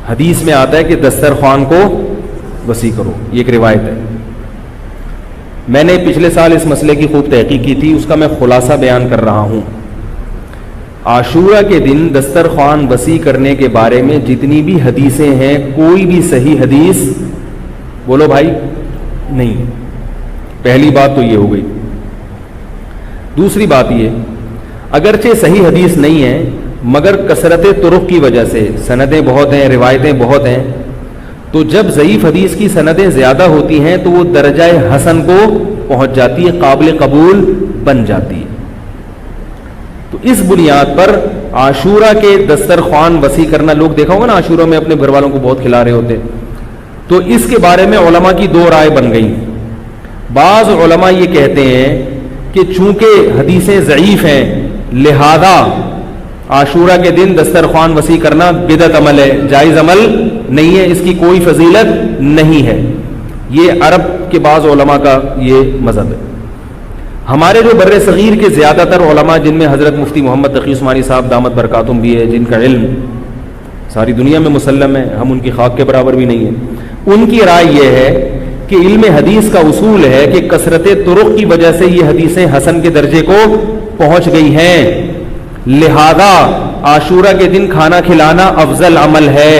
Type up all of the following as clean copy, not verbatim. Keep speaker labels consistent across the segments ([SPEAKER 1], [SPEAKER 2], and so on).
[SPEAKER 1] حدیث میں آتا ہے کہ دسترخوان کو وسیع کرو، یہ ایک روایت ہے. میں نے پچھلے سال اس مسئلے کی خوب تحقیق کی تھی، اس کا میں خلاصہ بیان کر رہا ہوں. عاشورہ کے دن دسترخوان وسیع کرنے کے بارے میں جتنی بھی حدیثیں ہیں، کوئی بھی صحیح حدیث بولو بھائی نہیں. پہلی بات تو یہ ہو گئی. دوسری بات یہ، اگرچہ صحیح حدیث نہیں ہے مگر کثرت طرق کی وجہ سے سندیں بہت ہیں، روایتیں بہت ہیں، تو جب ضعیف حدیث کی سندیں زیادہ ہوتی ہیں تو وہ درجہ حسن کو پہنچ جاتی ہے، قابل قبول بن جاتی ہے. تو اس بنیاد پر عاشورہ کے دسترخوان وسیع کرنا، لوگ دیکھا ہوگا نا عاشورہ میں اپنے گھر والوں کو بہت کھلا رہے ہوتے، تو اس کے بارے میں علماء کی دو رائے بن گئی. بعض علماء یہ کہتے ہیں کہ چونکہ حدیثیں ضعیف ہیں لہذا عاشورہ کے دن دسترخوان وسیع کرنا بدعت عمل ہے، جائز عمل نہیں ہے، اس کی کوئی فضیلت نہیں ہے. یہ عرب کے بعض علماء کا یہ مذہب ہے. ہمارے جو بر صغیر کے زیادہ تر علماء، جن میں حضرت مفتی محمد تقی عثمانی صاحب دامت برکاتہم بھی ہے، جن کا علم ساری دنیا میں مسلم ہے، ہم ان کی خاک کے برابر بھی نہیں ہیں، ان کی رائے یہ ہے کہ علم حدیث کا اصول ہے کہ کثرت طرق کی وجہ سے یہ حدیثیں حسن کے درجے کو پہنچ گئی ہیں، لہذا عاشورہ کے دن کھانا کھلانا افضل عمل ہے.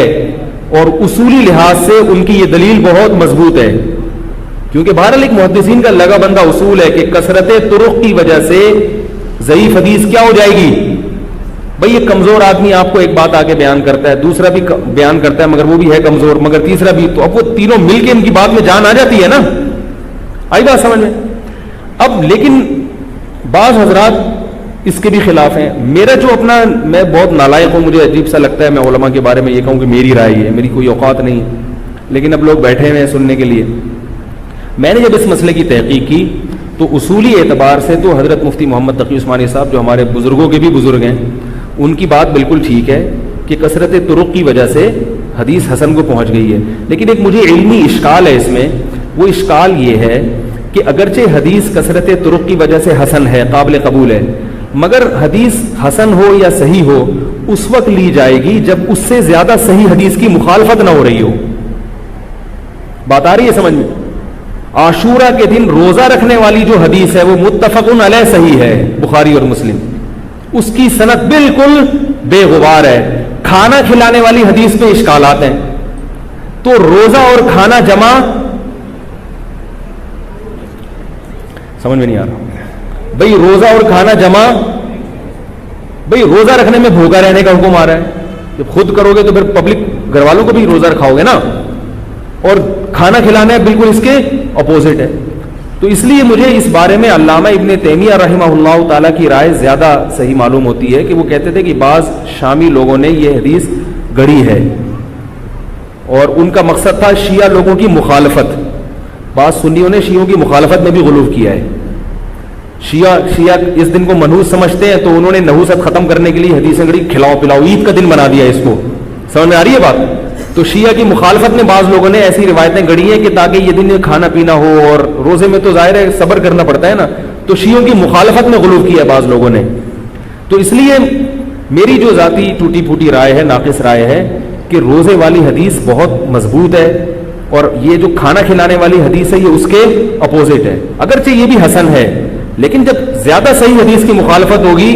[SPEAKER 1] اور اصولی لحاظ سے ان کی یہ دلیل بہت مضبوط ہے، کیونکہ بہرحال ایک محدثین کا لگا بندہ اصول ہے کہ کثرت طرق کی وجہ سے ضعیف حدیث کیا ہو جائے گی. بھئی یہ کمزور آدمی آپ کو ایک بات آگے بیان کرتا ہے، دوسرا بھی بیان کرتا ہے مگر وہ بھی ہے کمزور، مگر تیسرا بھی، تو اب وہ تینوں مل کے ان کی بات میں جان آ جاتی ہے نا. آئی بات سمجھ میں؟ اب لیکن بعض حضرات اس کے بھی خلاف ہیں. میرا جو اپنا، میں بہت نالائق ہوں، مجھے عجیب سا لگتا ہے میں علماء کے بارے میں یہ کہوں کہ میری رائے ہے، میری کوئی اوقات نہیں ہے، لیکن اب لوگ بیٹھے ہوئے ہیں سننے کے لیے. میں نے جب اس مسئلے کی تحقیق کی تو اصولی اعتبار سے تو حضرت مفتی محمد تقی عثمانی صاحب جو ہمارے بزرگوں کے بھی بزرگ ہیں، ان کی بات بالکل ٹھیک ہے کہ کثرت طرق کی وجہ سے حدیث حسن کو پہنچ گئی ہے. لیکن ایک مجھے علمی اشکال ہے اس میں. وہ اشکال یہ ہے کہ اگرچہ حدیث کثرت طرق کی وجہ سے حسن ہے، قابل قبول ہے، مگر حدیث حسن ہو یا صحیح ہو اس وقت لی جائے گی جب اس سے زیادہ صحیح حدیث کی مخالفت نہ ہو رہی ہو. بات آ رہی ہے سمجھ میں؟ عاشورہ کے دن روزہ رکھنے والی جو حدیث ہے وہ متفق علیہ صحیح ہے، بخاری اور مسلم، اس کی سند بالکل بے غبار ہے. کھانا کھلانے والی حدیث پہ اشکالات ہیں. تو روزہ اور کھانا جمع سمجھ میں نہیں آ رہا. بھئی روزہ اور کھانا جمع، بھئی روزہ رکھنے میں بھوکا رہنے کا حکم آ رہا ہے، جب خود کرو گے تو پھر پبلک گھر والوں کو بھی روزہ رکھاؤ گے نا. اور کھانا کھلانا ہے بالکل اس کے اپوزٹ ہے. تو اس لیے مجھے اس بارے میں علامہ ابن تیمیہ رحمہ اللہ تعالیٰ کی رائے زیادہ صحیح معلوم ہوتی ہے کہ وہ کہتے تھے کہ بعض شامی لوگوں نے یہ حدیث گڑھی ہے اور ان کا مقصد تھا شیعہ لوگوں کی مخالفت. بعض سنیوں نے شیعوں کی مخالفت میں بھی غلو کیا ہے. شیعہ اس دن کو منحوس سمجھتے ہیں تو انہوں نے نحوست ختم کرنے کے لیے حدیثیں گڑھی، کھلاؤ پلاؤ، عید کا دن بنا دیا اس کو. سمجھ میں آ رہی ہے بات؟ تو شیعہ کی مخالفت میں بعض لوگوں نے ایسی روایتیں گڑھی ہیں کہ تاکہ یہ دن کھانا پینا ہو، اور روزے میں تو ظاہر ہے صبر کرنا پڑتا ہے نا، تو شیعوں کی مخالفت میں غلو کیا ہے بعض لوگوں نے. تو اس لیے میری جو ذاتی ٹوٹی پھوٹی رائے ہے، ناقص رائے ہے کہ روزے والی حدیث بہت مضبوط ہے اور یہ جو کھانا کھلانے والی حدیث ہے یہ اس کے اپوزٹ ہے. اگرچہ یہ بھی حسن ہے لیکن جب زیادہ صحیح حدیث کی مخالفت ہوگی،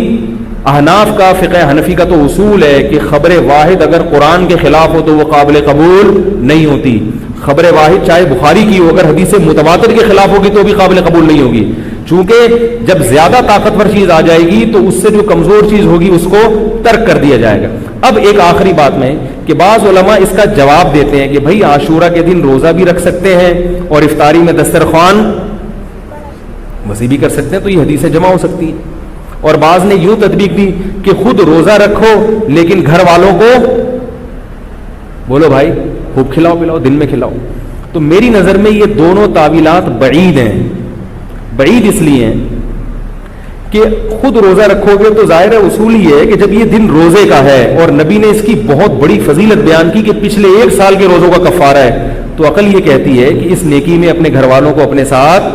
[SPEAKER 1] احناف کا، فقہ حنفی کا تو اصول ہے کہ خبر واحد اگر قرآن کے خلاف ہو تو وہ قابل قبول نہیں ہوتی. خبر واحد چاہے بخاری کی ہو، اگر حدیث متواتر کے خلاف ہوگی تو بھی قابل قبول نہیں ہوگی، چونکہ جب زیادہ طاقتور چیز آ جائے گی تو اس سے جو کمزور چیز ہوگی اس کو ترک کر دیا جائے گا. اب ایک آخری بات میں کہ بعض علماء اس کا جواب دیتے ہیں کہ بھائی عاشورہ کے دن روزہ بھی رکھ سکتے ہیں اور افطاری میں دسترخوان وسیع بھی کر سکتے ہیں، تو یہ حدیثیں جمع ہو سکتی ہیں. اور بعض نے یوں تطبیق دی کہ خود روزہ رکھو لیکن گھر والوں کو بولو بھائی خوب کھلاؤ پلاؤ، دن میں کھلاؤ. تو میری نظر میں یہ دونوں تعویلات بعید ہیں. بعید اس لیے ہیں کہ خود روزہ رکھو گے تو ظاہر ہے اصول یہ ہے کہ جب یہ دن روزے کا ہے اور نبی نے اس کی بہت بڑی فضیلت بیان کی کہ پچھلے 1 سال کے روزوں کا کفارہ ہے، تو عقل یہ کہتی ہے کہ اس نیکی میں اپنے گھر والوں کو اپنے ساتھ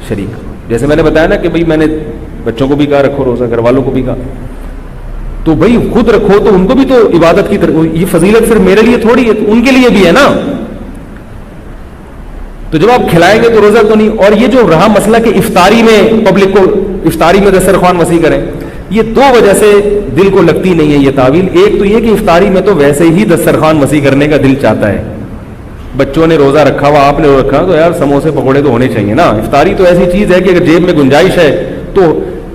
[SPEAKER 1] شریک. جیسے میں نے بتایا نا کہ بھئی میں نے بچوں کو بھی کہا رکھو روزہ، گھر والوں کو بھی کہا. تو بھائی خود رکھو تو ان کو بھی تو عبادت کی طرف، یہ فضیلت صرف میرے لیے تھوڑی ہے، ان کے لیے بھی ہے نا. تو جب آپ کھلائیں گے تو روزہ تو نہیں. اور یہ جو رہا مسئلہ کہ افطاری میں پبلک کو افطاری میں دسترخوان وسیع کریں، یہ دو وجہ سے دل کو لگتی نہیں ہے یہ تعویل. ایک تو یہ کہ افطاری میں تو ویسے ہی دسترخوان وسیع کرنے کا دل چاہتا ہے، بچوں نے روزہ رکھا ہوا، آپ نے رکھا تو یار سموسے پکوڑے تو ہونے چاہیے نا. افطاری تو ایسی چیز ہے کہ اگر جیب میں گنجائش ہے تو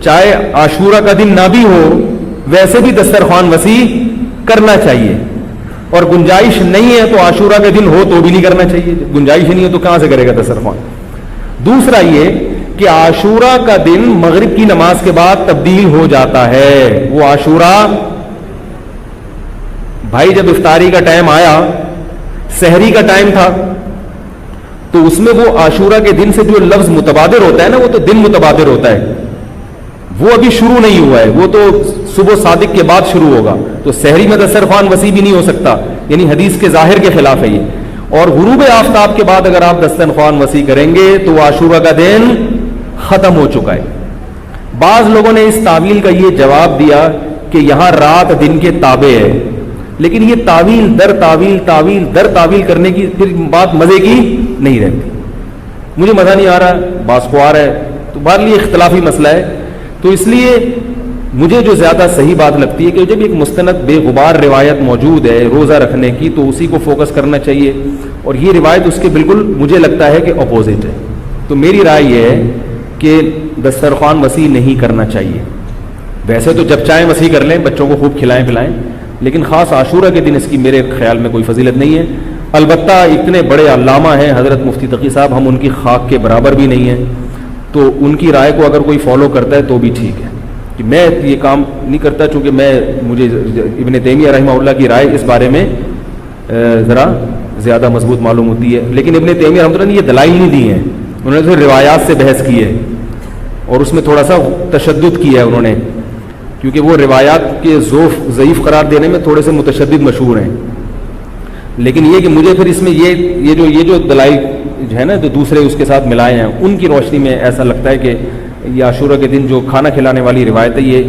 [SPEAKER 1] چاہے عاشورہ کا دن نہ بھی ہو ویسے بھی دسترخوان وسیع کرنا چاہیے. اور گنجائش نہیں ہے تو عاشورہ کے دن ہو تو بھی نہیں کرنا چاہیے. گنجائش نہیں ہے تو کہاں سے کرے گا دسترخوان. دوسرا یہ کہ عاشورہ کا دن مغرب کی نماز کے بعد تبدیل ہو جاتا ہے. وہ عاشورہ بھائی جب افطاری کا ٹائم آیا، سحری کا ٹائم تھا، تو اس میں وہ عاشورہ کے دن سے جو لفظ متبادر ہوتا ہے نا، وہ تو دن متبادر ہوتا ہے، وہ ابھی شروع نہیں ہوا ہے، وہ تو صبح صادق کے بعد شروع ہوگا. تو سحری میں دسترخوان وسیع بھی نہیں ہو سکتا، یعنی حدیث کے ظاہر کے خلاف ہے یہ. اور غروب آفتاب کے بعد اگر آپ دسترخوان وسیع کریں گے تو عاشورہ کا دن ختم ہو چکا ہے. بعض لوگوں نے اس تعویل کا یہ جواب دیا کہ یہاں رات دن کے تابع ہے، لیکن یہ تعویل در تعویل تعویل در تعویل کرنے کی پھر بات مزے کی نہیں رہتی. مجھے مزہ نہیں آ رہا، بعض کو آ رہا ہے، تو بہرحال یہ اختلافی مسئلہ ہے. تو اس لیے مجھے جو زیادہ صحیح بات لگتی ہے کہ جب ایک مستند بے غبار روایت موجود ہے روزہ رکھنے کی تو اسی کو فوکس کرنا چاہیے. اور یہ روایت اس کے بالکل مجھے لگتا ہے کہ اپوزٹ ہے. تو میری رائے یہ ہے کہ دسترخوان وسیع نہیں کرنا چاہیے. ویسے تو جب چاہیں وسیع کر لیں، بچوں کو خوب کھلائیں پلائیں، لیکن خاص عاشورہ کے دن اس کی میرے خیال میں کوئی فضیلت نہیں ہے. البتہ اتنے بڑے علامہ ہیں حضرت مفتی تقی صاحب، ہم ان کی خاک کے برابر بھی نہیں ہیں، تو ان کی رائے کو اگر کوئی فالو کرتا ہے تو بھی ٹھیک ہے. کہ میں یہ کام نہیں کرتا، چونکہ مجھے ابن تیمیہ رحمہ اللہ کی رائے اس بارے میں ذرا زیادہ مضبوط معلوم ہوتی ہے. لیکن ابن تیمیہ رحمہ اللہ نے یہ دلائل نہیں دی ہیں، انہوں نے روایات سے بحث کی ہے اور اس میں تھوڑا سا تشدد کیا ہے انہوں نے، کیونکہ وہ روایات کے ضعیف قرار دینے میں تھوڑے سے متشدد مشہور ہیں. لیکن یہ کہ مجھے پھر اس میں یہ جو دلائل ہے نا جو دوسرے اس کے ساتھ ملائے ہیں، ان کی روشنی میں ایسا لگتا ہے کہ یہ عاشورہ کے دن جو کھانا کھلانے والی روایت ہے یہ